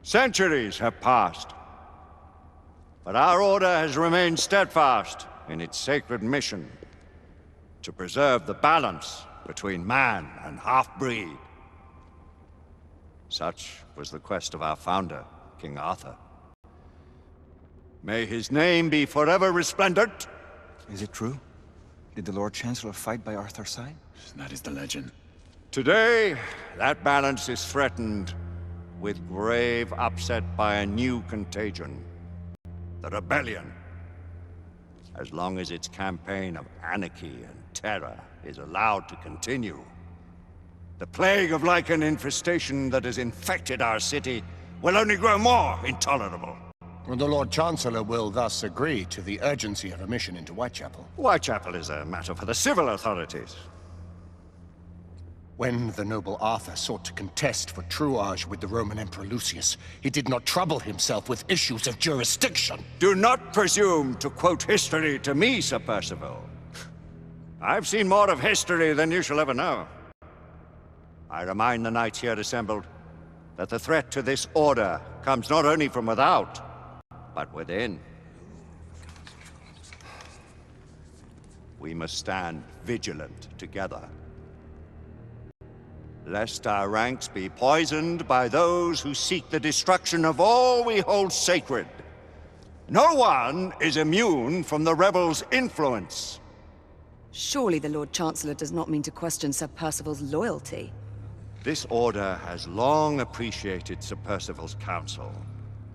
Centuries have passed, but our order has remained steadfast in its sacred mission to preserve the balance between man and half-breed. Such was the quest of our founder, King Arthur. May his name be forever resplendent. Is it true? Did the Lord Chancellor fight by Arthur's side? That is the legend. Today, that balance is threatened with grave upset by a new contagion. The rebellion. As long as its campaign of anarchy and terror is allowed to continue, the plague of lichen infestation that has infected our city will only grow more intolerable. And the Lord Chancellor will thus agree to the urgency of a mission into Whitechapel. Whitechapel is a matter for the civil authorities. When the noble Arthur sought to contest for truage with the Roman Emperor Lucius, he did not trouble himself with issues of jurisdiction. Do not presume to quote history to me, Sir Percival. I've seen more of history than you shall ever know. I remind the knights here assembled that the threat to this order comes not only from without, but within. We must stand vigilant together, lest our ranks be poisoned by those who seek the destruction of all we hold sacred. No one is immune from the rebels' influence. Surely the Lord Chancellor does not mean to question Sir Percival's loyalty. This order has long appreciated Sir Percival's counsel,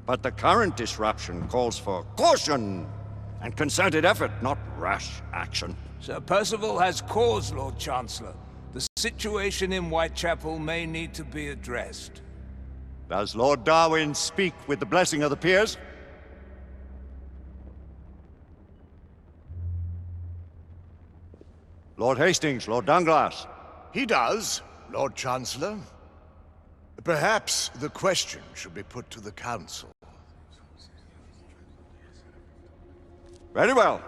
but the current disruption calls for caution and concerted effort, not rash action. Sir Percival has cause, Lord Chancellor. The situation in Whitechapel may need to be addressed. Does Lord Darwin speak with the blessing of the peers? Lord Hastings, Lord Dunglass. He does, Lord Chancellor. Perhaps the question should be put to the Council. Very well.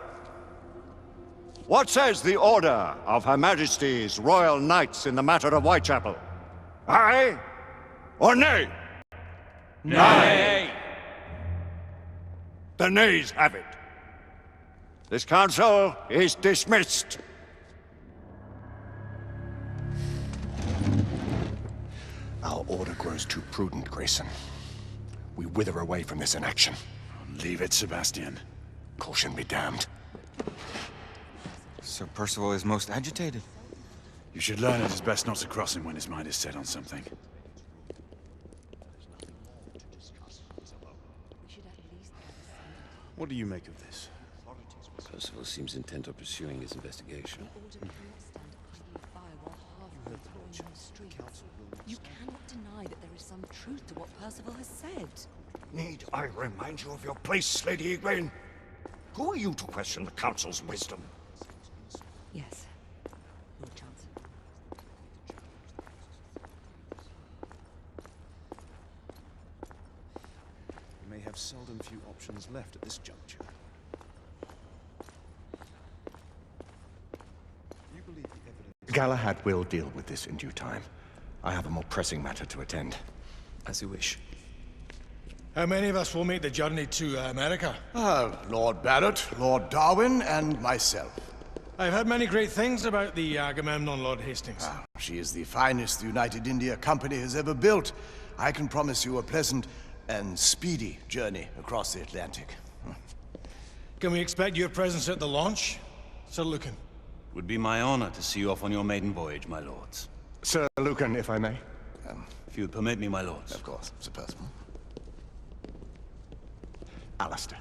What says the Order of Her Majesty's Royal Knights in the matter of Whitechapel? Aye or nay? Nay! The nays have it. This council is dismissed. Our order grows too prudent, Grayson. We wither away from this inaction. Leave it, Sebastian. Caution be damned. Sir Percival is most agitated. You should learn it is best not to cross him when his mind is set on something. What do you make of this? Percival seems intent on pursuing his investigation. You cannot deny that there is some truth to what Percival has said. Need I remind you of your place, Lady Egwene? Who are you to question the Council's wisdom? Yes, Lord Chancellor. We may have seldom few options left at this juncture. You believe the evidence... Galahad will deal with this in due time. I have a more pressing matter to attend. As you wish. How many of us will make the journey to America? Lord Barrett, Lord Darwin, and myself. I've heard many great things about the Agamemnon, Lord Hastings. She is the finest the United India Company has ever built. I can promise you a pleasant and speedy journey across the Atlantic. Can we expect your presence at the launch, Sir Lucan? Would be my honor to see you off on your maiden voyage, my lords. Sir Lucan, if I may. If you would permit me, my lords. Of course, Sir Percival. Alistair,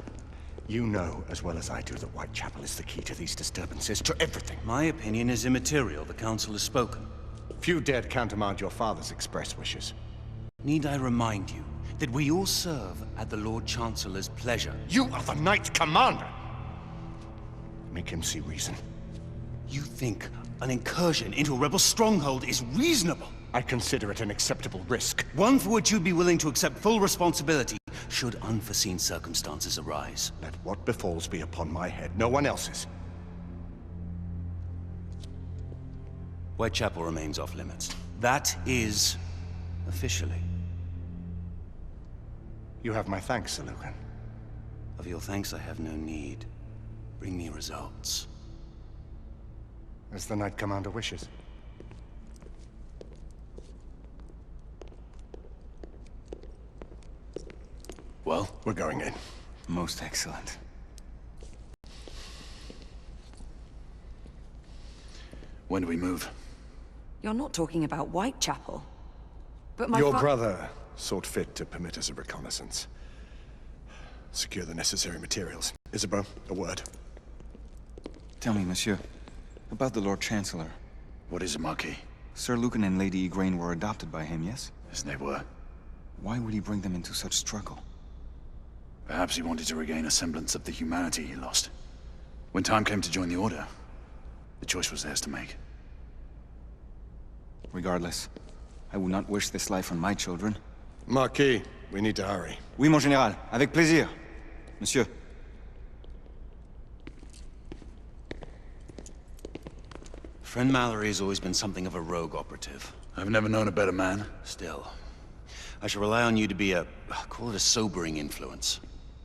you know as well as I do that Whitechapel is the key to these disturbances, to everything. My opinion is immaterial. The Council has spoken. Few dared countermand your father's express wishes. Need I remind you that we all serve at the Lord Chancellor's pleasure? You are the Knight Commander! Make him see reason. You think an incursion into a rebel stronghold is reasonable? I consider it an acceptable risk. One for which you'd be willing to accept full responsibility should unforeseen circumstances arise. Let what befalls be upon my head, no one else's. Whitechapel remains off limits. That is officially. You have my thanks, Sir Lucan. Of your thanks I have no need. Bring me results. As the Knight Commander wishes. Well? We're going in. Most excellent. When do we move? You're not talking about Whitechapel. But my Your brother sought fit to permit us a reconnaissance. Secure the necessary materials. Isabeau, a word. Tell me, monsieur, about the Lord Chancellor. What is it, Marquis? Sir Lucan and Lady Igraine were adopted by him, yes? Yes, they were. Why would he bring them into such struggle? Perhaps he wanted to regain a semblance of the humanity he lost. When time came to join the Order, the choice was theirs to make. Regardless, I would not wish this life on my children. Marquis, we need to hurry. Oui, mon général. Avec plaisir. Monsieur. Friend Mallory has always been something of a rogue operative. I've never known a better man. Still, I shall rely on you to be call it a sobering influence.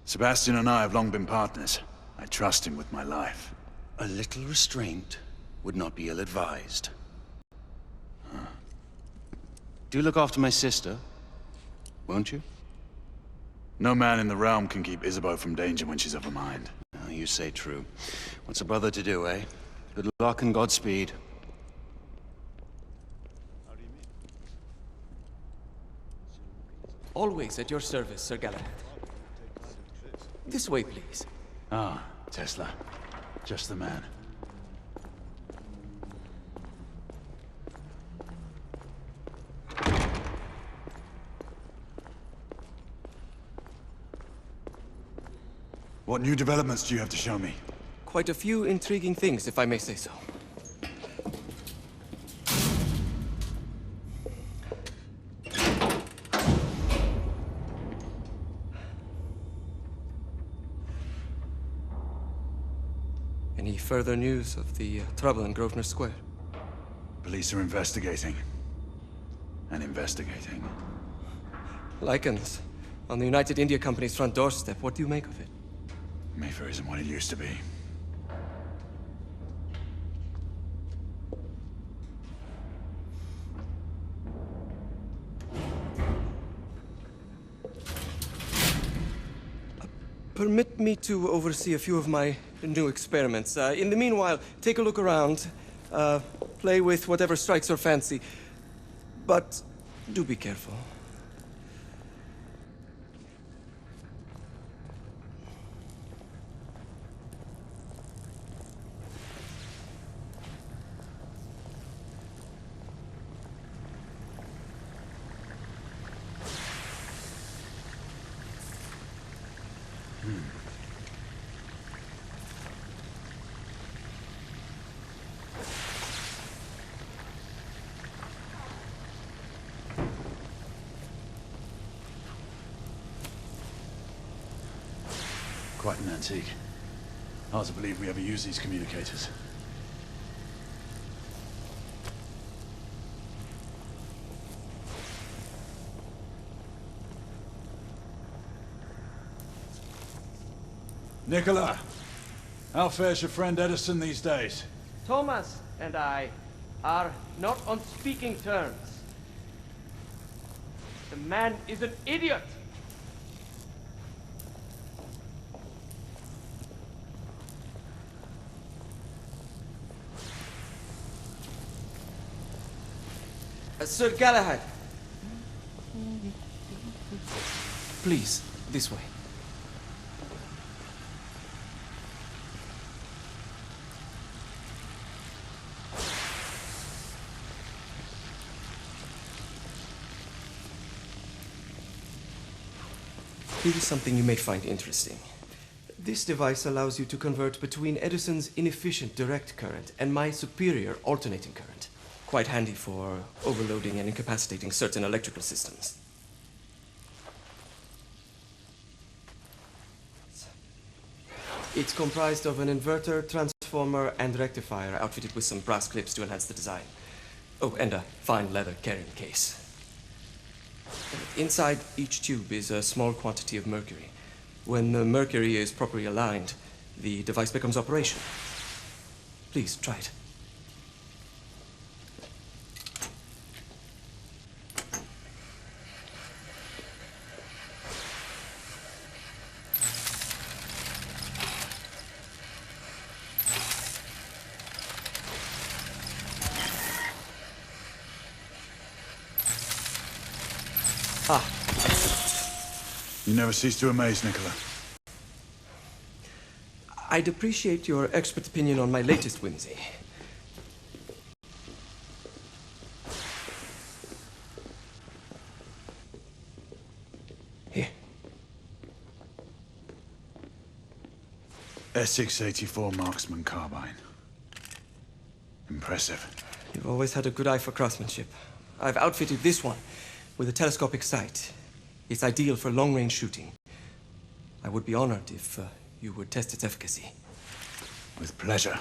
Sebastian and I have long been partners. I trust him with my life. A little restraint would not be ill-advised. Do look after my sister, won't you? No man in the realm can keep Isabeau from danger when she's of a mind. Oh, you say true. What's a brother to do, eh? Good luck and Godspeed. Always at your service, Sir Galahad. This way, please. Ah, Tesla. Just the man. What new developments do you have to show me? Quite a few intriguing things, if I may say so. Any further news of the trouble in Grosvenor Square? Police are investigating. And investigating. Lycans, on the United India Company's front doorstep. What do you make of it? Mayfair isn't what it used to be. Permit me to oversee a few of my new experiments. In the meanwhile, take a look around. Play with whatever strikes your fancy. But do be careful. Quite an antique. Hard to believe we ever use these communicators. Nicola, how fares your friend Edison these days? Thomas and I are not on speaking terms. The man is an idiot! Sir Galahad! Please, this way. Here is something you may find interesting. This device allows you to convert between Edison's inefficient direct current and my superior alternating current. Quite handy for overloading and incapacitating certain electrical systems. It's comprised of an inverter, transformer, and rectifier outfitted with some brass clips to enhance the design. Oh, and a fine leather carrying case. Inside each tube is a small quantity of mercury. When the mercury is properly aligned, the device becomes operational. Please, try it. You never cease to amaze, Nicola. I'd appreciate your expert opinion on my latest whimsy. Here. Essex 84 Marksman Carbine. Impressive. You've always had a good eye for craftsmanship. I've outfitted this one with a telescopic sight. It's ideal for long-range shooting. I would be honored if you would test its efficacy. With pleasure.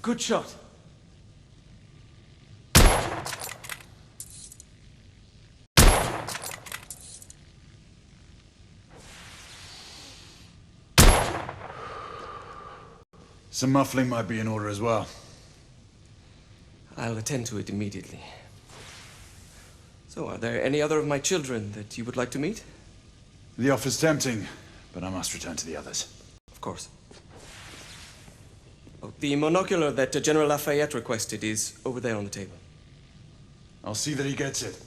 Good shot. Some muffling might be in order as well. I'll attend to it immediately. So, are there any other of my children that you would like to meet? The offer's tempting, but I must return to the others. Of course. Oh, the monocular that General Lafayette requested is over there on the table. I'll see that he gets it.